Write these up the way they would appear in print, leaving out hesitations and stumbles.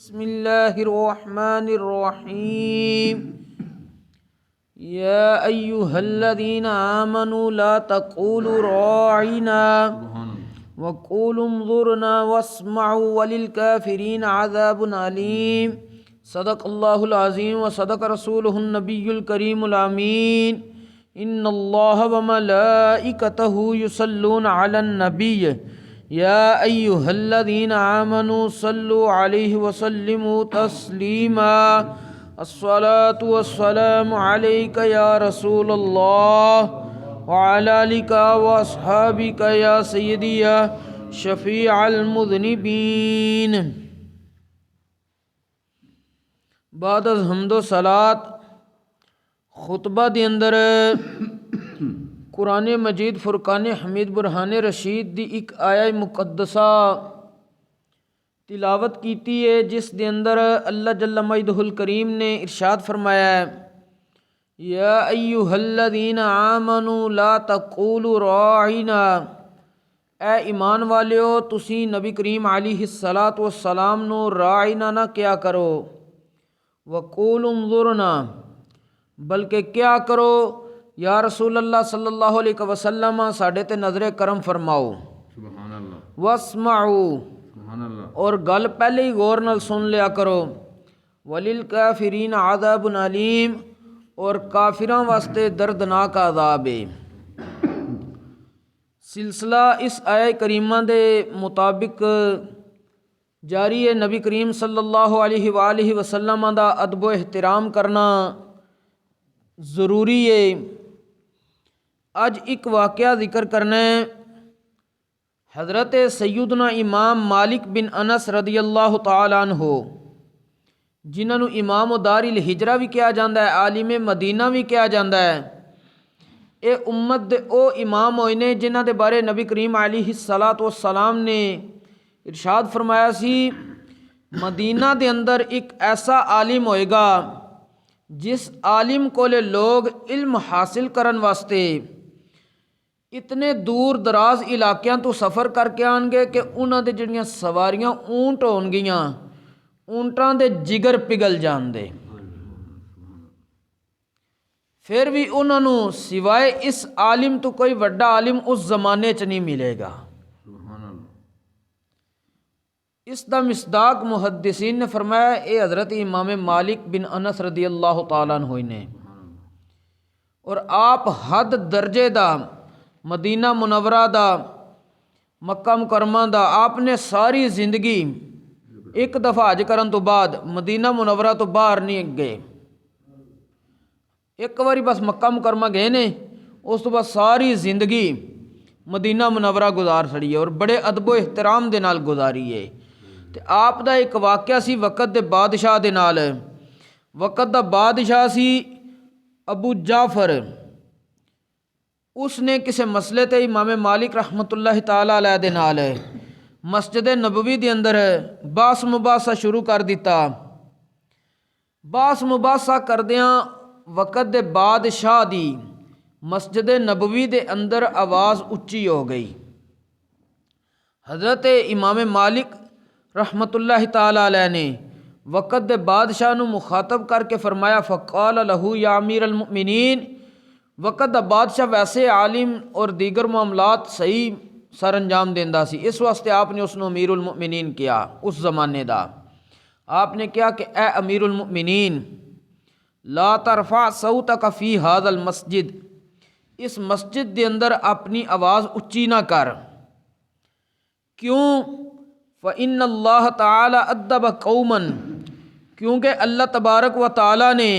بسم اللہ الرحمن الرحیم یا ایہا الذین آمنوا لا تقولوا راعنا وقولوا انظرنا واسمعوا وللکافرین عذاب علیم صدق اللہ العظیم وصدق رسولہ النبی الکریم الامین ان اللہ وملائکتہ یصلون علی النبی یا ایہا الذین آمنوا صلوا علیہ وسلموا تسلیما الصلاة والسلام علیک یا رسول اللہ وعلی آلک واصحابک یا سیدی یا شفیع المذنبین۔ بعد از حمد و صلاۃ خطبہ دے اندر قرآن مجید فرقان حمید برہان رشید دی ایک آیہ مقدسہ تلاوت کیتی ہے، جس دے اندر اللہ جل مجدہ الکریم نے ارشاد فرمایا ہے یا ایہا الذین آمنوا لا تقولوا راعنا، اے ایمان والیو تسی نبی کریم علیہ الصلاۃ والسلام نو راعنا نہ کیا کرو، وقولوا انظرنا بلکہ کیا کرو یا رسول اللہ صلی اللہ علیہ وسلم ساڈے تے نظر کرم فرماؤ، سبحان اللہ، واسمعوا سبحان اللہ، اور گل پہلے ہی غور نال سن لیا کرو، وللکافرین عذاب علیم اور کافراں واسطے دردناک عذاب ہے۔ سلسلہ اس آیہ کریمہ دے مطابق جاری ہے۔ نبی کریم صلی اللہ علیہ وآلہ وسلم دا ادب و احترام کرنا ضروری ہے۔ اج ایک واقعہ ذکر کرنا ہے۔ حضرت سیدنا امام مالک بن انس رضی اللہ تعالیٰ عنہ، جنہاں نو امام دار الہجرہ بھی کہا جاندہ ہے، عالم مدینہ بھی کہا جاندہ ہے، اے امت دے او امام ہوئے نے جنہاں دے بارے نبی کریم علیہ الصلاۃ والسلام نے ارشاد فرمایا سی مدینہ دے اندر ایک ایسا عالم ہوئے گا جس عالم کو لے لوگ علم حاصل کرن واسطے اتنے دور دراز علاقیاں تو سفر کر کے آن گے کہ انہاں دے جڑیاں سواریاں اونٹ ہون گیاں، اونٹاں دے جگر پگل جان دے، پھر بھی انہاں نو سوائے اس عالم تو کوئی وڈا عالم اس زمانے چ نہیں ملے گا۔ سبحان اللہ، اس دا مصداق محدثین نے فرمایا اے حضرت امام مالک بن انس رضی اللہ تعالیٰ عنہ نے، اور آپ حد درجے دا مدینہ منورہ دا مکہ مکرمہ دا آپ نے ساری زندگی ایک دفعہ حج کرن تو بعد مدینہ منورہ تو باہر نہیں گئے، ایک باری بس مکہ مکرمہ گئے نے، اس تو بعد ساری زندگی مدینہ منورہ گزار چھڑی ہے اور بڑے ادب و احترام دے نال گزاری ہے۔ تے آپ دا ایک واقعہ سی وقت دے بادشاہ دے نال، وقت دا بادشاہ سی ابو جعفر، اس نے کسے مسئلے تے امام مالک رحمۃ اللہ تعالیٰ علیہ دے نال مسجد نبوی دے اندر باس مباحثہ شروع کر دیتا۔ باس مباحثہ کردیاں وقت دے بادشاہ دی مسجد نبوی دے اندر آواز اچھی ہو گئی۔ حضرت امام مالک رحمۃ اللہ تعالیٰ علیہ نے وقت دے بادشاہ نو مخاطب کر کے فرمایا فقال لہو یا امیر المؤمنین، وقت دا بادشاہ ویسے عالم اور دیگر معاملات صحیح سر انجام دیندہ سی، اس واسطے آپ نے اس نو امیر المؤمنین کیا۔ اس زمانے دا آپ نے کیا کہ اے امیر المؤمنین لا ترفع صوتک فی ھذا المسجد، اس مسجد دے اندر اپنی آواز اچھی نہ کر، کیوں؟ فإن اللہ تعالی ادب قوما، کیونکہ اللہ تبارک و تعالی نے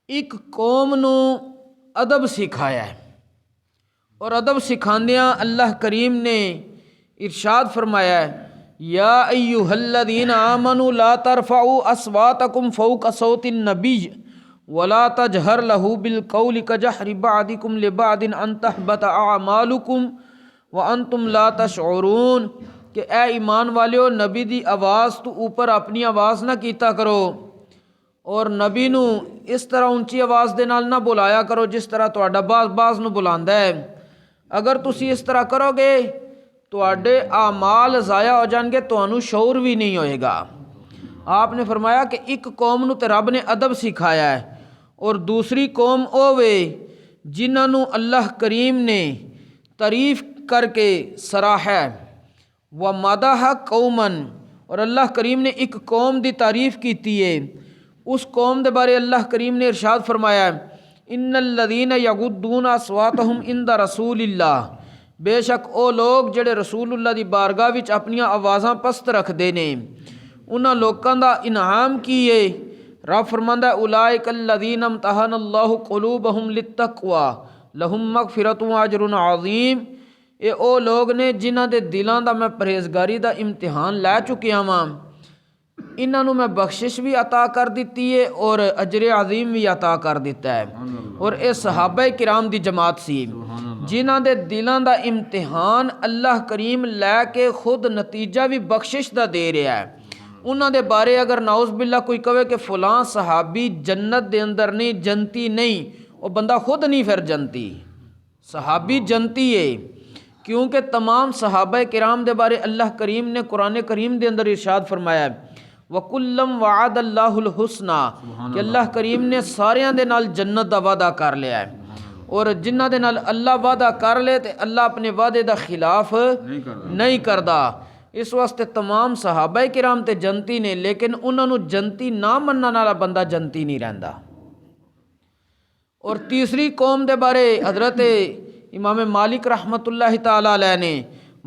ایک قوم نو ادب سکھایا ہے، اور ادب سکھاندیاں اللہ کریم نے ارشاد فرمایا ہے یا ایہا الذین آمنوا لا ترفعوا اصواتکم فوق صوت النبی ولا تجہر لہ بالقول کجہر بعضکم لبعض ان تحبط اعمالکم وانتم لا تشعرون، کہ اے ایمان والیو نبی دی آواز تو اوپر اپنی آواز نہ کیتا کرو، اور نبی نو اس طرح اونچی آواز دے نال نہ بلایا کرو جس طرح تہاڈا باز نو بلاندا ہے۔ اگر تسی اس طرح کرو گے تواڈے اعمال ضائع ہو جان گے، تانوں شعور بھی نہیں ہوئے گا۔ آپ نے فرمایا کہ ایک قوم نو تے رب نے ادب سکھایا ہے اور دوسری قوم او وے جنہاں نو اللہ کریم نے تعریف کر کے سراہا و مدح قومن، اور اللہ کریم نے ایک قوم دی تعریف کیتی ہے، اس قوم دے بارے اللہ کریم نے ارشاد فرمایا ہے ان الذین یغضون اصواتہم عند رسول اللہ، بے شک او لوگ جڑے رسول اللہ دی بارگاہ وچ اپنیاں آوازاں پست رکھ دے نے، انہاں لوکاں دا انعام کیے۔ رب فرماندا ہے اولئک الذین امتحن اللہ قلوبہم للتقوی لہم مغفرۃ و اجر عظیم، اے او لوگ نے جنہاں دے دلاں دا میں پرہیزگاری دا امتحان لے چکیا واں، انہاں نو میں بخشش بھی عطا کر دیتی ہے اور اجر عظیم بھی عطا کر دیتا ہے۔ اور اے صحابہ کرام دی جماعت سی جنہاں دے دلاں دا امتحان اللہ کریم لے کے خود نتیجہ بھی بخشش دا دے رہا ہے۔ انہاں دے بارے اگر نعوذ باللہ کوئی کہے کہ فلاں صحابی جنت دے اندر نہیں، جنتی نہیں، وہ بندہ خود نہیں پھر جنتی، صحابی جنتی ہے، کیونکہ تمام صحابہ کرام دے بارے اللہ کریم نے قرآن کریم دے اندر ارشاد فرمایا ہے وَكُلًّا وَعَدَ اللَّهُ الْحُسْنَى کہ اللہ کریم نے ساریاں دے نال جنت دا وعدہ کر لیا ہے، اور جنہ دے نال اللہ وعدہ کر لے تے اللہ اپنے وعدے دا خلاف نہیں کردا۔ اس واسطے تمام صحابہ کرام تے جنتی نے، لیکن انہاں نو جنتی نہ منن والا بندہ جنتی نہیں رہندا۔ اور تیسری قوم دے بارے حضرت امام مالک رحمۃ اللہ تعالی علیہ نے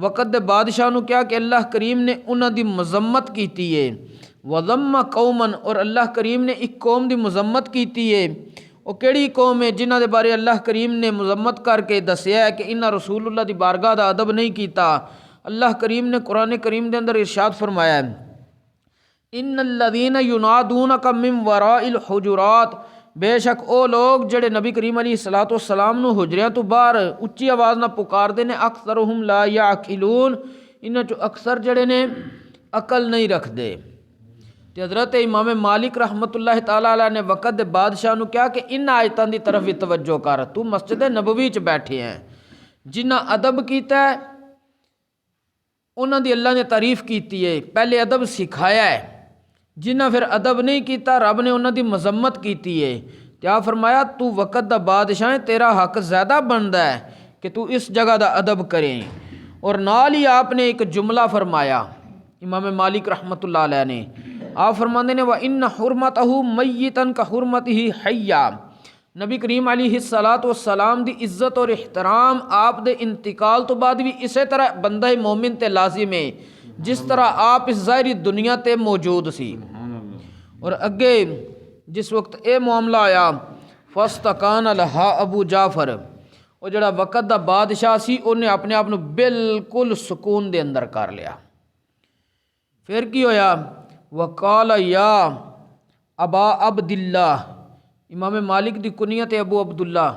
وقت دے بادشاہ نو کیا کہ اللہ کریم نے انہاں دی مذمت کیتی ہے، وَذَمَّ قَوْمًا، اور اللہ کریم نے ایک قوم دی مذمت کیتی ہے۔ وہ کیڑی قوم ہے جنہاں دے بارے اللہ کریم نے مذمت کر کے دسیا ہے کہ انہاں رسول اللہ دی بارگاہ دا ادب نہیں کیتا۔ اللہ کریم نے قرآن کریم دے اندر ارشاد فرمایا ہے ان الذین ینادونک من وراء الحجرات، بے شک او لوگ جڑے نبی کریم علیہ الصلوۃ والسلام نو حجریاں تو باہر اچھی آواز نہ پکار دے نے، اکثرہم لا یعقلون، انہاں چو اکثر جڑے نے عقل نہیں رکھ دے۔ تے حضرت امام مالک رحمۃ اللہ تعالی علیہ نے وقت دے بادشاہ نو کہا کہ ان آیتاں دی طرف بھی توجہ کر، تو مسجد نبوی چ بیٹھے ہیں، جنہاں ادب کیتا ہے انہاں دی اللہ نے تعریف کیتی ہے، پہلے ادب سکھایا ہے، جنہاں پھر ادب نہیں کیتا رب نے انہاں دی مذمت کیتی ہے۔ کیا فرمایا تو وقت دا بادشاہ ہے، تیرا حق زیادہ بندا ہے کہ تو اس جگہ دا ادب کریں۔ اور نال ہی آپ نے ایک جملہ فرمایا امام مالک رحمۃ اللہ علیہ نے، آپ فرماندے نے وَإِنَّ حُرْمَتَهُ مَيِّتًا كَحُرْمَتِهِ حَيًّا، نبی کریم علیہ الصلاۃ والسلام دی عزت اور احترام آپ دے انتقال تو بعد بھی اسی طرح بندہ مومن تے لازم ہے جس طرح آپ اس ظاہری دنیا تے موجود سی۔ اور اگے جس وقت اے معاملہ آیا فاستکان لها ابو جعفر، وہ جڑا وقت دا بادشاہ سی انہیں اپنے آپ نو بالکل سکون دے اندر کر لیا۔ پھر کی ہویا وقال یا ابا عبداللہ، امام مالک دی کنیت ابو عبداللہ،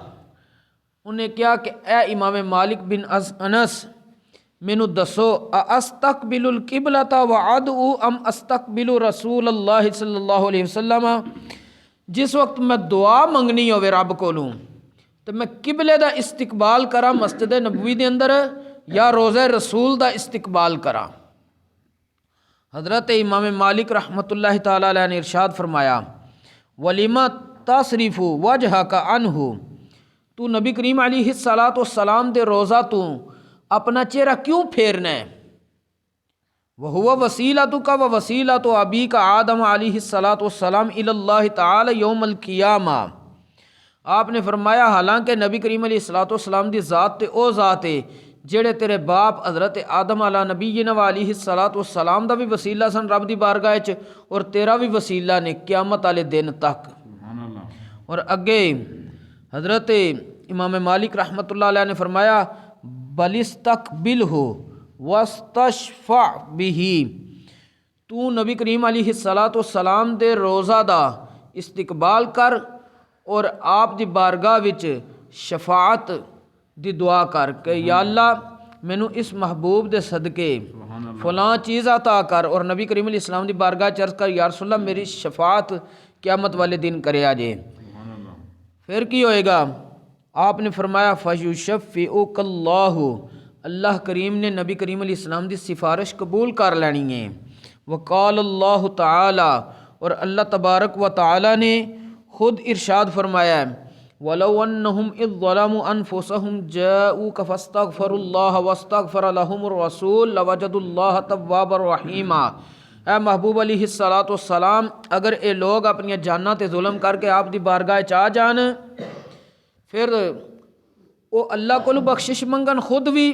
انہیں کیا کہ اے امام مالک بن انس مینو دسو استقبل القبلۃ وادعو ام استقبل رسول اللہ صلی اللہ علیہ وسلم، جس وقت میں دعا منگنی ہوئے رب کولوں تو میں قبلے دا استقبال کرا مسجد نبوی دے اندر یا روضہ رسول دا استقبال کرا۔ حضرت امام مالک رحمۃ اللہ تعالی علیہ نے ارشاد فرمایا وَلِمَ تَصْرِفُ وَجْهَكَ عَنْهُ، تو نبی کریم علیہ الصلاۃ والسلام دے روضہ تو اپنا چہرہ کیوں پھیرنا ہے؟ وَهُوَ وَسِيلَتُكَ وَوَسِيلَةُ أَبِيكَ آدم علیہ الصلاۃ والسلام إِلَى اللَّهِ تعالی یوم القیامہ، آپ نے فرمایا حالانکہ نبی کریم علیہ الصلاۃ والسلام دی ذات تے او ذات ہے جڑے تیرے باپ حضرت آدم علیہ نبینا علیہ الصلاۃ والسلام دا بھی وسیلہ سن رب دی بارگاہ وچ، اور تیرا بھی وسیلہ نے قیامت والے دن تک۔ اور اگے حضرت امام مالک رحمۃ اللہ علیہ نے فرمایا بلستقبلہ واستشفع بہ، تو نبی کریم علیہ الصلاۃ والسلام دے روضہ دا استقبال کر اور آپ دی بارگاہ وچ شفاعت دی دعا کر کہ یا اللہ مینو اس محبوب دے صدقے فلاں چیز عطا کر، اور نبی کریم علیہ السلام دی بارگاہ چرز کر یا رسول اللہ میری شفاعت قیامت والے دن کرے آجے۔ پھر کی ہوئے گا؟ آپ نے فرمایا فَيُشَفِّعُكَ اللَّهُ، اللہ کریم نے نبی کریم علیہ السلام دی سفارش قبول کر لینی ہے، وقال اللہ تعالی، اور اللہ تبارک و تعالی نے خود ارشاد فرمایا ہے، وَلَوْ أَنَّهُمْ إِذ ظَّلَمُوا أَنفُسَهُمْ جَاءُوكَ فَاسْتَغْفَرُوا اللَّهَ وَاسْتَغْفَرَ لَهُمُ الرَّسُولُ لَوَجَدُوا اللَّهَ تَوَّابًا رَحِيمًا۔ اے محبوب علیہ السلام، اگر اے لوگ اپنی جاناں تے ظلم کر کے آپ دی بارگاہ چ آ جان، پھر او اللہ کولو بخشش منگن خود بھی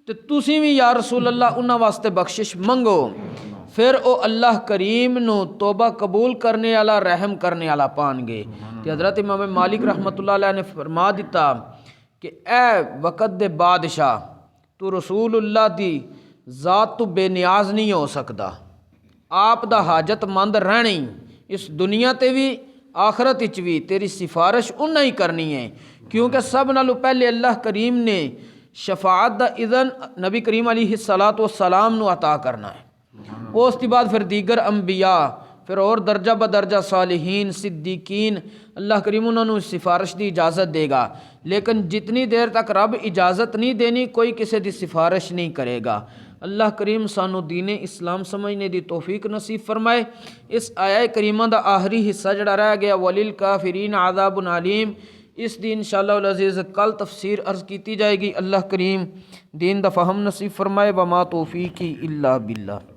تے تسی بھی یا رسول اللہ انہاں واسطے بخشش منگو، پھر او اللہ کریم نو توبہ قبول کرنے والا، رحم کرنے والا پان گے۔ تے حضرت امام مالک رحمۃ اللہ علیہ نے فرما دیتا کہ اے وقت دے بادشاہ، تو رسول اللہ دی ذات تو بے نیاز نہیں ہو سکدا، آپ دا حاجت مند رہنی اس دنیا تے بھی آخرت وچ بھی، تیری سفارش انہاں ہی کرنی ہے، کیونکہ سب نالوں پہلے اللہ کریم نے شفاعت دا اذن نبی کریم علیہ السلام نو عطا کرنا ہے، اس کے بعد پھر دیگر انبیاء، پھر اور درجہ بدرجہ صالحین، صدیقین، اللہ کریم انہوں نے سفارش دی اجازت دے گا، لیکن جتنی دیر تک رب اجازت نہیں دینی کوئی کسی دی سفارش نہیں کرے گا۔ اللہ کریم سانو دین اسلام سمجھنے دی توفیق نصیب فرمائے۔ اس آیہ کریمہ دا آخری حصہ جڑا رہ گیا وَلِلْكَافِرِينَ عَذَابٌ عَلِيمٌ، اس دی انشاءاللہ العزیز کل تفسیر عرض کیتی جائے گی۔ اللہ کریم دین دا فہم نصیب فرمائے۔ وما توفیقی الا باللہ۔